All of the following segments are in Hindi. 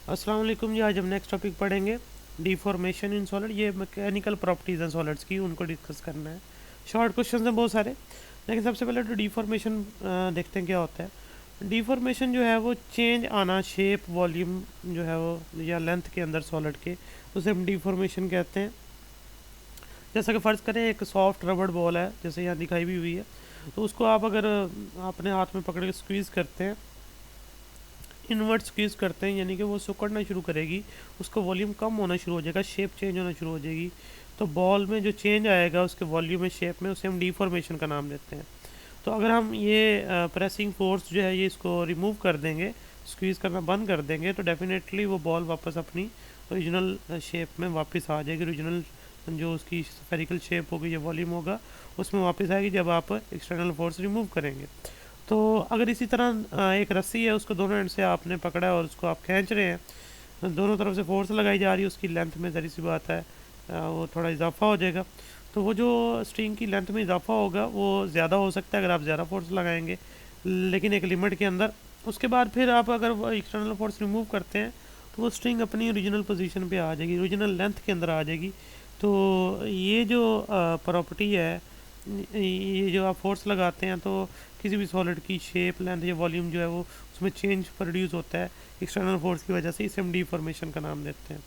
अस्सलाम वालेकुम जी। आज हम नेक्स्ट टॉपिक पढ़ेंगे डिफॉर्मेशन इन सॉलिड। ये मैकेनिकल प्रॉपर्टीज़ हैं सॉलिड्स की, उनको डिस्कस करना है। शॉर्ट क्वेश्चन हैं बहुत सारे, लेकिन सबसे पहले तो डिफॉर्मेशन देखते हैं क्या होता है। डिफॉर्मेशन जो है वो चेंज आना शेप वॉल्यूम जो है वो या लेंथ के अंदर सॉलिड के, उसे हम डिफॉर्मेशन कहते हैं। जैसा कि फ़र्ज़ करें एक सॉफ्ट रबड़ बॉल है, जैसे यहाँ दिखाई भी हुई है, तो उसको आप अगर अपने हाथ में पकड़ के स्क्वीज़ करते हैं, इनवर्ट स्क्वीज करते हैं, यानी कि वो सिकुड़ना शुरू करेगी, उसका वॉल्यूम कम होना शुरू हो जाएगा, शेप चेंज होना शुरू हो जाएगी। तो बॉल में जो चेंज आएगा उसके वॉल्यूम में, शेप में, उसे हम डिफॉर्मेशन का नाम देते हैं। तो अगर हम ये प्रेसिंग फोर्स जो है ये इसको रिमूव कर देंगे, स्क्वीज़ करना बंद कर देंगे, तो डेफिनेटली वो बॉल वापस अपनी ओरिजिनल शेप में वापस आ जाएगी। ओरिजिनल जो उसकी स्फेरिकल शेप होगी या वॉल्यूम होगा उसमें वापस आएगी जब आप एक्सटर्नल फोर्स रिमूव करेंगे। तो अगर इसी तरह एक रस्सी है, उसको दोनों एंड से आपने पकड़ा है और उसको आप खींच रहे हैं, दोनों तरफ से फोर्स लगाई जा रही है, उसकी लेंथ में ज़री सी बात है वो थोड़ा इजाफा हो जाएगा। तो वो जो स्ट्रिंग की लेंथ में इजाफा होगा वो ज़्यादा हो सकता है अगर आप ज़्यादा फोर्स लगाएंगे, लेकिन एक लिमिट के अंदर। उसके बाद फिर आप अगर एक्सटर्नल फोर्स रिमूव करते हैं तो वो स्ट्रिंग अपनी ओरिजिनल पोजीशन पे आ जाएगी, ओरिजिनल लेंथ के अंदर आ जाएगी। तो ये जो प्रॉपर्टी है, ये जो आप फोर्स लगाते हैं तो किसी भी सॉलिड की शेप, लेंथ या वॉल्यूम जो है वो उसमें चेंज प्रोड्यूस होता है एक्सटर्नल फोर्स की वजह से, इसे हम डिफॉर्मेशन का नाम देते हैं।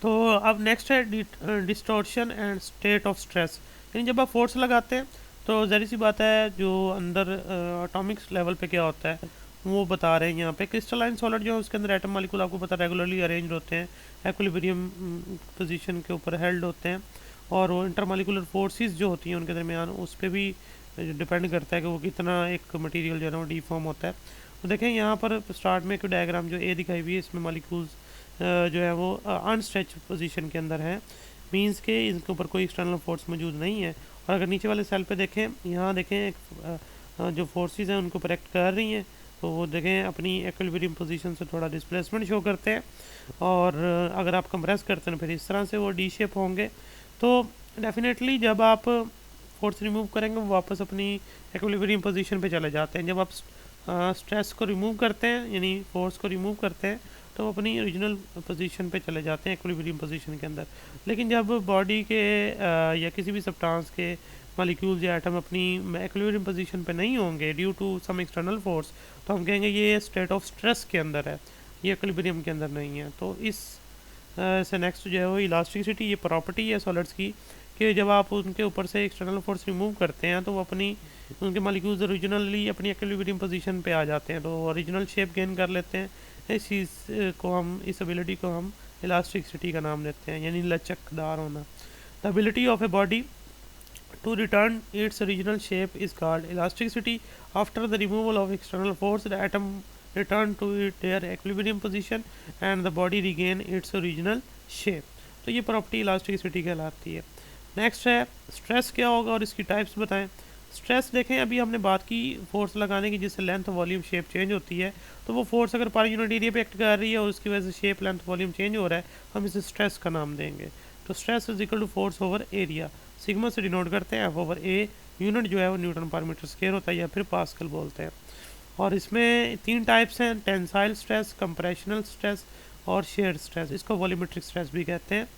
तो अब नेक्स्ट है distortion and state of stress. यानी जब आप फोर्स लगाते हैं तो ज़ाहिर सी बात है जो अंदर एटॉमिक लेवल पे क्या होता है वो बता रहे हैं यहाँ पे। क्रिस्टलाइन सॉलिड जो है उसके अंदर एटम मॉलिक्यूल आपको पता रेगुलरली अरेंज होते हैं, इक्विलिब्रियम पोजीशन के ऊपर हेल्ड होते हैं, और वो इंटरमॉलिक्यूलर फोर्सेस जो होती हैं उनके दरमियान उस पर भी डिपेंड करता है कि वो कितना एक मटेरियल जो है ना वो डिफॉर्म होता है। तो देखें यहाँ पर स्टार्ट में एक डायग्राम जो ए दिखाई हुई है, इसमें मॉलिक्यूल्स जो है वो अनस्ट्रेच पोजीशन के अंदर है, मींस के इनके ऊपर कोई एक्सटर्नल फोर्स मौजूद नहीं है। और अगर नीचे वाले सेल पे देखें, यहाँ देखें एक जो फोर्सेस हैं उनको प्रोटेक्ट कर रही हैं, तो वो देखें अपनी इक्विलिब्रियम पोजीशन से थोड़ा डिस्प्लेसमेंट शो करते हैं। और अगर आप कंप्रेस करते हैं फिर इस तरह से वो डी शेप होंगे। तो डेफिनेटली जब आप फोर्स रिमूव करेंगे वो वापस अपनी इक्विलिब्रियम पोजीशन पे चले जाते हैं। जब आप स्ट्रेस को रिमूव करते हैं यानी फोर्स को रिमूव करते हैं तो अपनी ओरिजिनल पोजीशन पे चले जाते हैं इक्विलिब्रियम पोजीशन के अंदर। लेकिन जब बॉडी के या किसी भी सब्सटेंस के मॉलिक्यूल्स या एटम अपनी इक्विलिब्रियम पोजीशन पे नहीं होंगे due to some external force, तो हम कहेंगे ये स्टेट ऑफ स्ट्रेस के अंदर है, ये इक्विलिब्रियम के अंदर नहीं है। तो इस से नेक्स्ट जो है वो इलास्टिसिटी, ये प्रॉपर्टी है सॉलिड्स की कि जब आप उनके ऊपर से एक्सटर्नल फोर्स रिमूव करते हैं तो वो अपनी उनके मॉलिक्यूल्स ओरिजिनली अपनी इक्विलिब्रियम पोजीशन पे आ जाते हैं, तो ओरिजिनल शेप गेन कर लेते हैं। इस चीज़ को हम, इस एबिलिटी को हम इलास्टिसिटी का नाम देते हैं, यानी लचकदार होना। The ability of a body to return its original shape is called elasticity. After the removal of external force the atom return to their equilibrium position and the body regain its original shape। तो ये प्रॉपर्टी इलास्टिसिटी कहलाती है। नेक्स्ट है स्ट्रेस क्या होगा और इसकी टाइप्स बताएं। स्ट्रेस देखें, अभी हमने बात की फोर्स लगाने की जिससे लेंथ वॉल्यूम शेप चेंज होती है, तो वो फोर्स अगर पर यूनिट एरिया पे एक्ट कर रही है और उसकी वजह से शेप लेंथ वॉल्यूम चेंज हो रहा है, हम इसे स्ट्रेस का नाम देंगे। तो stress is equal to force over area, sigma से डिनोट करते हैं, एफ ओवर ए, यूनिट जो है वो न्यूटन पर मीटर स्क्वायर होता है या फिर पास्कल बोलते हैं। और इसमें 3 टाइप्स हैं, टेंसाइल स्ट्रेस, कंप्रेशनल स्ट्रेस और शेयर स्ट्रेस, इसको वॉल्यूमेट्रिक स्ट्रेस भी कहते हैं।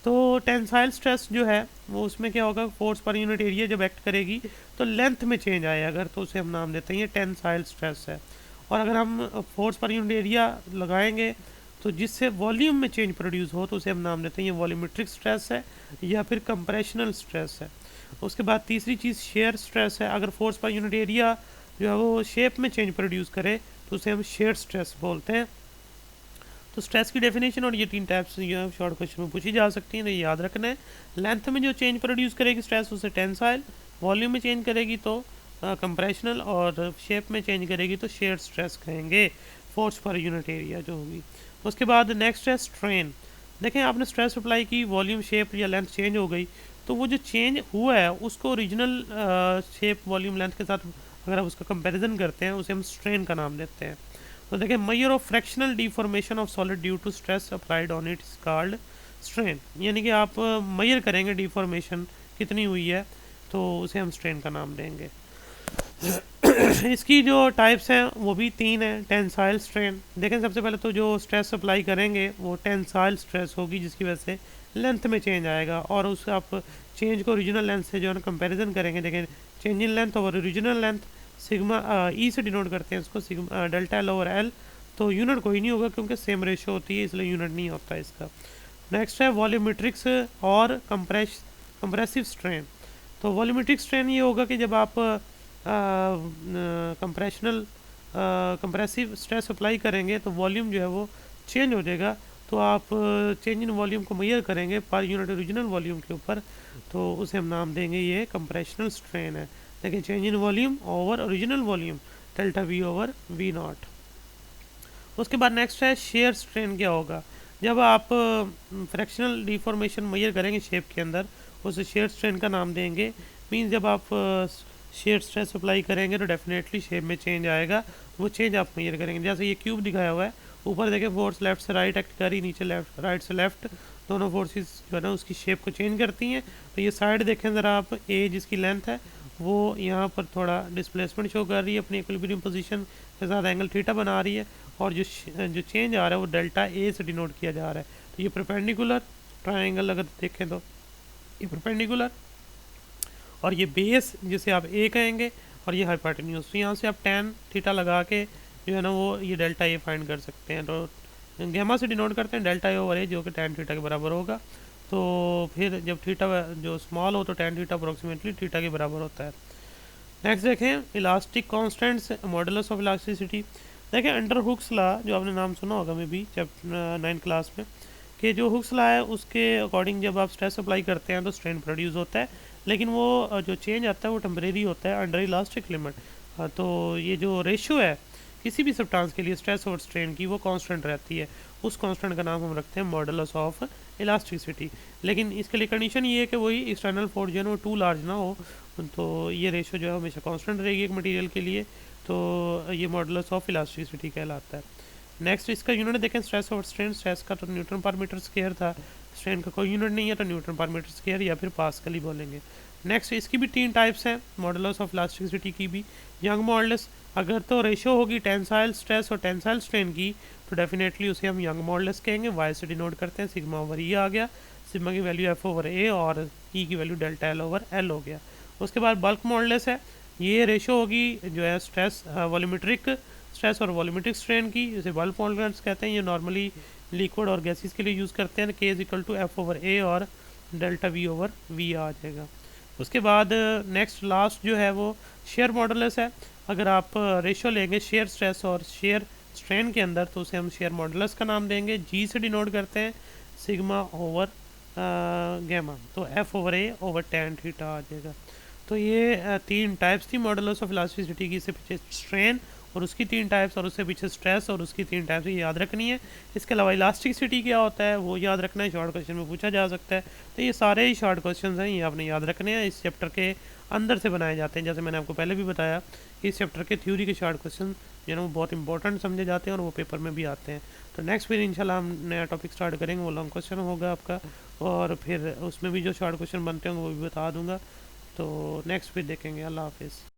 तो टेंसाइल स्ट्रेस जो है वो उसमें क्या होगा, फोर्स पर यूनिट एरिया जब एक्ट करेगी तो लेंथ में चेंज आए अगर, तो उसे हम नाम देते हैं ये टेंसाइल स्ट्रेस है। और अगर हम फोर्स पर यूनिट एरिया लगाएंगे तो जिससे वॉल्यूम में चेंज प्रोड्यूस हो तो उसे हम नाम देते हैं ये वॉल्यूमेट्रिक स्ट्रेस है या फिर कंप्रेशनल स्ट्रेस है। उसके बाद तीसरी चीज़ शेयर स्ट्रेस है। अगर फोर्स पर यूनिट एरिया जो है वो शेप में चेंज प्रोड्यूस करे तो उसे हम शेयर स्ट्रेस बोलते हैं। तो स्ट्रेस की डेफिनेशन और ये 3 टाइप्स जो है शॉर्ट क्वेश्चन में पूछी जा सकती हैं, तो याद रखना है। लेंथ में जो चेंज प्रोड्यूस करेगी स्ट्रेस उसे टेंसाइल, वॉल्यूम में चेंज करेगी तो कंप्रेशनल, और शेप में चेंज करेगी तो शेयर स्ट्रेस कहेंगे, फोर्स पर यूनिट एरिया जो होगी। उसके बाद नेक्स्ट है स्ट्रेन। देखें, आपने स्ट्रेस अप्लाई की, वॉल्यूम शेप या लेंथ चेंज हो गई, तो वो जो चेंज हुआ है उसको ओरिजिनल शेप वॉल्यूम लेंथ के साथ अगर आप उसका कंपैरिजन करते हैं उसे हम स्ट्रेन का नाम देते हैं। तो देखें, measure of fractional deformation of solid due to stress applied on it is called strain. यानी कि आप मेजर करेंगे डिफॉर्मेशन कितनी हुई है तो उसे हम स्ट्रेन का नाम देंगे। इसकी जो टाइप्स हैं वो भी 3 हैं। टेंसाइल स्ट्रेन देखें, सबसे पहले तो जो स्ट्रेस अप्लाई करेंगे वो टेंसाइल स्ट्रेस होगी, जिसकी वजह से लेंथ में चेंज आएगा, और उससे आप चेंज को ओरिजिनल लेंथ से जो है ना कंपेरिजन करेंगे। देखें change in length over original length, sigma ई से डिनोट करते हैं इसको, sigma delta L over L, तो यूनिट कोई नहीं होगा क्योंकि सेम रेशो होती है, इसलिए यूनिट नहीं होता इसका। नेक्स्ट है वॉल्यूमेट्रिक्स और कंप्रेसिव स्ट्रेन। तो वॉल्यूमेट्रिक स्ट्रेन ये होगा कि जब आप कंप्रेसिव स्ट्रेस अप्लाई करेंगे तो वॉल्यूम जो है वो चेंज हो जाएगा, तो आप चेंज इन वॉल्यूम को मेजर करेंगे पर यूनिट ओरिजिनल वॉल्यूम के ऊपर, तो उसे हम नाम देंगे ये कंप्रेशनल स्ट्रेन है। देखिए change in volume over original volume delta V over V naught. उसके बाद नेक्स्ट है शेयर स्ट्रेन। क्या होगा जब आप फ्रैक्शनल डिफॉर्मेशन मेजर करेंगे शेप के अंदर, उसे शेयर स्ट्रेन का नाम देंगे। मीन्स जब आप शेयर स्ट्रेस अप्लाई करेंगे तो डेफिनेटली शेप में चेंज आएगा, वो चेंज आप मेजर करेंगे। जैसे ये क्यूब दिखाया हुआ है, ऊपर देखें फोर्स लेफ्ट से राइट एक्ट करी, नीचे लेफ्ट राइट से लेफ्ट, दोनों फोर्सेस जो है ना उसकी शेप को चेंज करती हैं। तो ये साइड देखें ज़रा आप, ए जिसकी लेंथ है वो यहाँ पर थोड़ा डिस्प्लेसमेंट शो कर रही है, अपनी इक्विलिब्रियम पोजीशन के साथ एंगल थीटा बना रही है, और जो चेंज आ रहा है वो डेल्टा ए से डिनोट किया जा रहा है। तो ये परपेंडिकुलर ट्रायंगल अगर देखें तो ये परपेंडिकुलर, और ये बेस जिसे आप ए कहेंगे, और ये हाइपोटेन्यूज। तो यहाँ से आप tan थीटा लगा के जो है ना वो ये डेल्टा ए फाइंड कर सकते हैं। तो गैमा से डिनोट करते हैं डेल्टा ए ओवर ए, जो कि tan थीटा के बराबर होगा। तो फिर जब थीटा जो स्मॉल हो तो tan थीटा अप्रोक्सीमेटली थीटा के बराबर होता है। नेक्स्ट देखें elastic constants, modulus of elasticity. देखें अंडर हुक्स लॉ, जो आपने नाम सुना होगा मे बी चैप्टर 9 क्लास में, कि जो हुक्स लॉ है उसके अकॉर्डिंग जब आप स्ट्रेस अप्लाई करते हैं तो स्ट्रेन प्रोड्यूस होता है, लेकिन वो जो चेंज आता है वो टेम्परेरी होता है अंडर इलास्टिक लिमिट। तो ये जो रेशो है किसी भी सब्सटेंस के लिए स्ट्रेस और स्ट्रेन की, वो कांस्टेंट रहती है। उस कांस्टेंट का नाम हम रखते हैं मॉडुलस ऑफ इलास्टिसिटी। लेकिन इसके लिए कंडीशन ये है कि वही एक्सटर्नल फोर्स जो है वो टू लार्ज ना हो, तो ये रेशो जो है हमेशा कांस्टेंट रहेगी एक मटेरियल के लिए, तो ये मॉडुलस ऑफ इलास्टिसिटी कहलाता है। नेक्स्ट इसका यूनिट देखें स्ट्रेस और स्ट्रेन। स्ट्रेस का तो न्यूटन पर मीटर स्क्वायर था, स्ट्रेन का कोई यूनिट नहीं है तो न्यूटन पर मीटर स्क्वायर या फिर पास्कल ही बोलेंगे। नेक्स्ट इसकी भी 3 टाइप्स हैं मॉडुलस ऑफ इलास्टिसिटी की भी। यंग मॉडुलस, अगर तो रेशो होगी टेंसाइल स्ट्रेस और टेंसाइल स्ट्रेन की तो डेफिनेटली उसे हम यंग मॉडुलस कहेंगे। वाई से डिनोट करते हैं, सिग्मा ओवर ई आ गया, सिग्मा की वैल्यू एफ ओवर ए और ई की value delta L over L हो गया। उसके बाद बल्क मॉडुलस है, ये रेशो होगी जो है स्ट्रेस वॉल्यूमेट्रिक स्ट्रेस और वॉल्यूमेट्रिक स्ट्रेन की, जिसे बल्क मॉडुलस कहते हैं। ये नॉर्मली लिक्विड और गैसेस के लिए यूज़ करते हैं। K is equal to F over A और डेल्टा वी ओवर वी आ जाएगा। उसके बाद नेक्स्ट लास्ट जो है वो शेयर मॉडुलस है। अगर आप रेशो लेंगे शेयर स्ट्रेस और शेयर स्ट्रेन के अंदर तो उसे हम शेयर मॉडुलस का नाम देंगे। जी से डिनोट करते हैं, सिग्मा ओवर गैमा, तो एफ ओवर ए ओवर tan थीटा आ जाएगा। तो ये 3 टाइप्स थी मॉडुलस ऑफ इलास्टिसिटी की। इससे पीछे स्ट्रेन और उसकी 3 टाइप्स, और उससे पीछे स्ट्रेस और उसकी 3 टाइप्स, ये याद रखनी है। इसके अलावा इलास्टिसिटी क्या होता है वो याद रखना है, शॉर्ट क्वेश्चन में पूछा जा सकता है। तो ये सारे ही शॉर्ट क्वेश्चन हैं, ये आपने याद रखने हैं, इस चैप्टर के अंदर से बनाए जाते हैं। जैसे मैंने आपको पहले भी बताया कि इस चैप्टर के थ्योरी के शॉर्ट क्वेश्चन जो है वो बहुत इंपॉर्टेंट समझे जाते हैं और वो पेपर में भी आते हैं। तो नेक्स्ट फिर इंशाल्लाह हम नया टॉपिक स्टार्ट करेंगे, वो लॉन्ग क्वेश्चन होगा आपका, और फिर उसमें भी जो शॉर्ट क्वेश्चन बनते होंगे वो भी बता दूंगा। तो नेक्स्ट फिर देखेंगे। अल्लाह हाफिज़।